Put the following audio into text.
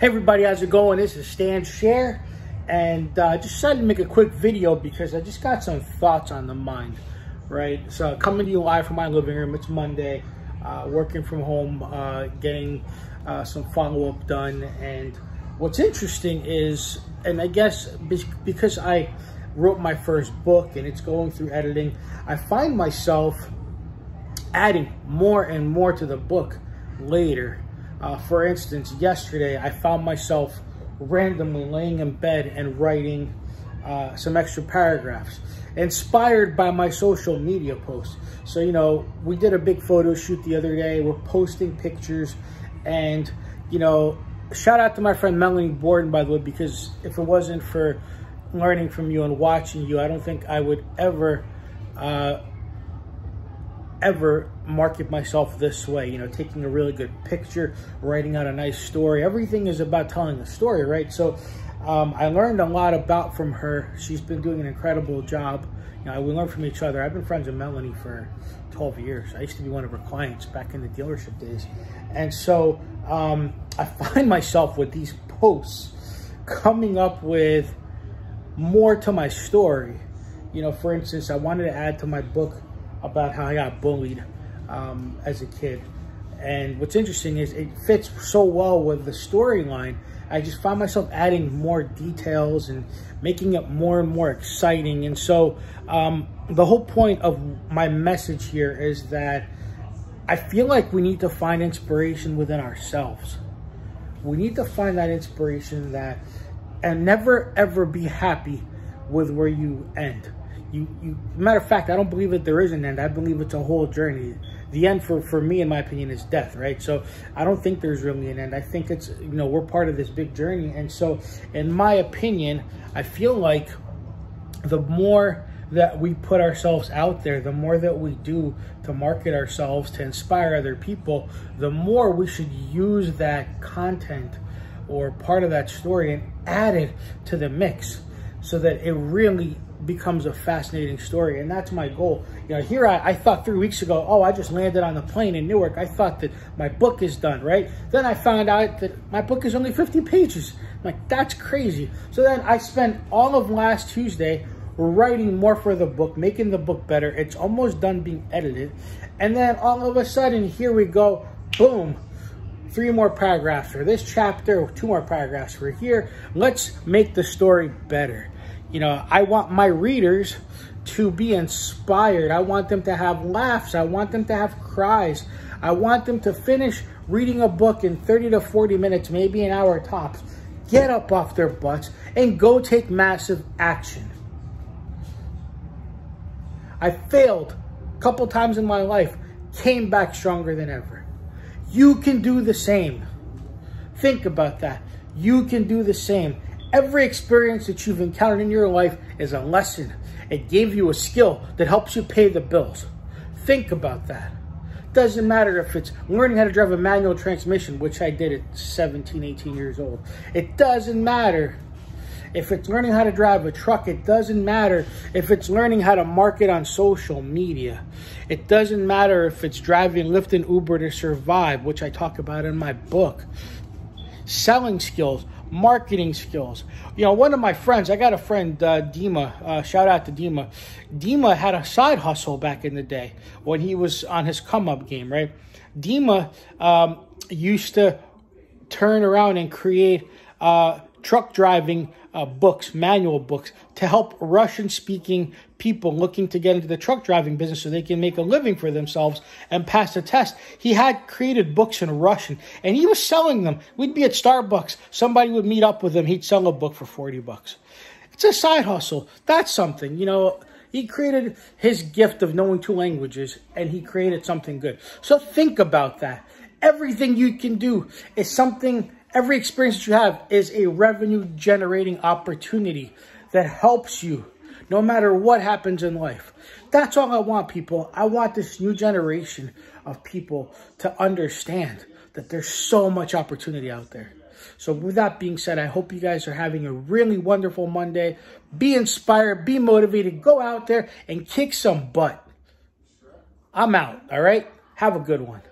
Hey everybody, how's it going? This is Sher, and just decided to make a quick video because I just got some thoughts on the mind, right? So coming to you live from my living room. It's Monday, working from home, getting some follow-up done. And what's interesting is, and I guess because I wrote my first book and it's going through editing, I find myself adding more and more to the book later. For instance, yesterday I found myself randomly laying in bed and writing some extra paragraphs inspired by my social media posts. So, you know, we did a big photo shoot the other day. We're posting pictures, and, you know, shout out to my friend Melanie Borden, by the way, because if it wasn't for learning from you and watching you, I don't think I would ever market myself this way. You know, taking a really good picture, writing out a nice story. Everything is about telling a story, right? So I learned a lot from her. She's been doing an incredible job. You know, we learn from each other. I've been friends with Melanie for 12 years. I used to be one of her clients back in the dealership days. And so I find myself with these posts coming up with more to my story. You know, for instance, I wanted to add to my book about how I got bullied as a kid. And what's interesting is it fits so well with the storyline. I just found myself adding more details and making it more and more exciting. And so the whole point of my message here is that I feel like we need to find inspiration within ourselves. We need to find that inspiration and never ever be happy with where you end. Matter of fact, I don't believe that there is an end. I believe it's a whole journey. The end for me, in my opinion, is death, right? So I don't think there's really an end. I think it's, you know, we're part of this big journey. And so in my opinion, I feel like the more that we put ourselves out there, the more that we do to market ourselves, to inspire other people, the more we should use that content or part of that story and add it to the mix so that it really becomes a fascinating story. And that's my goal. You know, here I thought 3 weeks ago, oh, I just landed on the plane in Newark. I thought that my book is done, right? Then I found out that my book is only 50 pages. I'm like, that's crazy. So then I spent all of last Tuesday writing more for the book, making the book better. It's almost done being edited. And then all of a sudden, here we go, boom, 3 more paragraphs for this chapter, 2 more paragraphs for here. Let's make the story better. You know, I want my readers to be inspired. I want them to have laughs. I want them to have cries. I want them to finish reading a book in 30 to 40 minutes, maybe an hour tops. Get up off their butts and go take massive action. I failed a couple times in my life, came back stronger than ever. You can do the same. Think about that. You can do the same. Every experience that you've encountered in your life is a lesson. It gave you a skill that helps you pay the bills. Think about that. Doesn't matter if it's learning how to drive a manual transmission, which I did at 17, 18 years old. It doesn't matter if it's learning how to drive a truck. It doesn't matter if it's learning how to market on social media. It doesn't matter if it's driving Lyft and Uber to survive, which I talk about in my book. Selling skills, marketing skills. You know, one of my friends, I got a friend, Dima, shout out to Dima. Dima had a side hustle back in the day when he was on his come-up game, right? Dima used to turn around and create truck driving books, manual books, to help Russian-speaking people looking to get into the truck driving business so they can make a living for themselves and pass the test. He had created books in Russian, and he was selling them. We'd be at Starbucks. Somebody would meet up with him. He'd sell a book for 40 bucks. It's a side hustle. That's something, you know. He created his gift of knowing 2 languages, and he created something good. So think about that. Everything you can do is something. Every experience that you have is a revenue-generating opportunity that helps you no matter what happens in life. That's all I want, people. I want this new generation of people to understand that there's so much opportunity out there. So with that being said, I hope you guys are having a really wonderful Monday. Be inspired, be motivated, go out there and kick some butt. I'm out, all right? Have a good one.